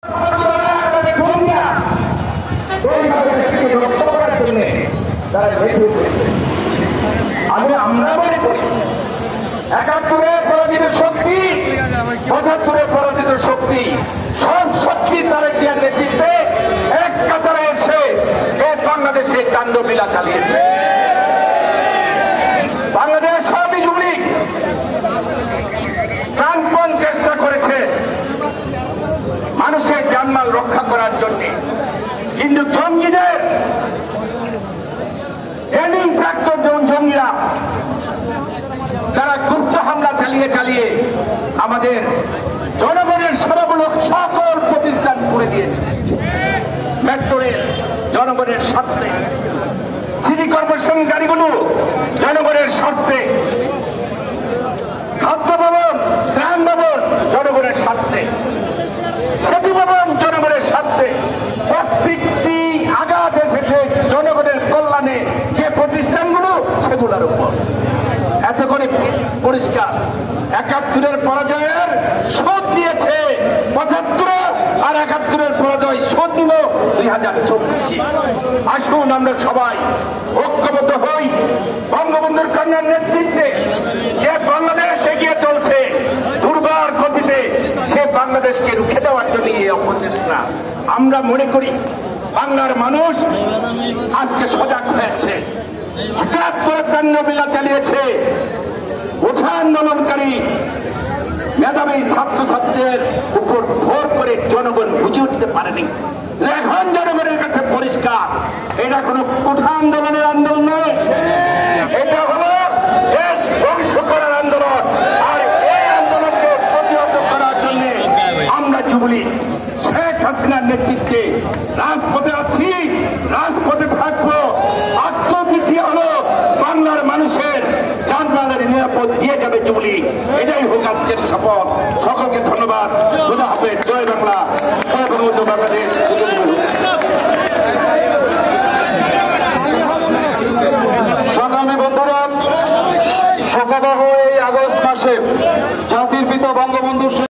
আমরা মনে করি ৭১-এ পরাজিত শক্তি, ৭৫-এ পরাজিত শক্তি, সব শক্তি তারা জিয়ার নেতৃত্বে এক কাতারে এসে বাংলাদেশে কাণ্ডলীলা চালিয়েছে। বাংলাদেশ আওয়ামী লীগ প্রাণপণ চেষ্টা করেছে মানুষের জানমাল রক্ষা করার জন্য, কিন্তু জঙ্গিদের প্রাক্তন জঙ্গিরা তারা গুপ্ত হামলা চালিয়ে আমাদের জনগণের সেবামূলক সকল প্রতিষ্ঠান করে দিয়েছে। মেট্রোরেল জনগণের স্বার্থে, সিটি কর্পোরেশন গাড়িগুলো জনগণের স্বার্থে, খাদ্য ভবন, ত্রাণ ভবন জনগণের স্বার্থে, সেতু ভবন জনগণের স্বার্থে, প্রত্যেকটি আঘাত এসেছে জনগণের কল্যাণে যে প্রতিষ্ঠানগুলো সেগুলোর উপর। এত করে পরিষ্কার ৭১-এর পরাজয়ের শোধ দিয়েছে ৭৫, আর ৭১-এর পরাজয় শোধ দিল ২০২৪। আসুন আমরা সবাই ঐক্যবদ্ধ হই, বঙ্গবন্ধুর কন্যার নেতৃত্বে যে বাংলাদেশ এগিয়ে চলছে দুর্বার গতিতে, সে বাংলাদেশকে রুখে দেওয়ার জন্য এই অপচেষ্টা। আমরা মনে করি বাংলার মানুষ আজকে সজাগ হয়েছে। ৭১ কাণ্ডলীলা চালিয়েছে, উঠা আন্দোলনকারী মেধাবী ছাত্রছাত্রীদের উপর ভর করে জনগণ বুঝে উঠতে পারেনি। এখন জনগণের কাছে পরিষ্কার, এটা কোন উঠা আন্দোলনের আন্দোলন নয়, এটা হলো দেশ ধ্বংস করার আন্দোলন। আর এই আন্দোলনকে প্রতিহত করার জন্য আমরা যুবলীগ শেখ হাসিনার নেতৃত্বে রাজপথে আছি, রাজপথে থাকবো। আত্মতৃপ্তি হলো বাংলার মানুষের জানমালের নিরাপদ দিয়ে যাবে যুবলীগ। এটাই হোক আজকের শপথ। সকলকে ধন্যবাদ।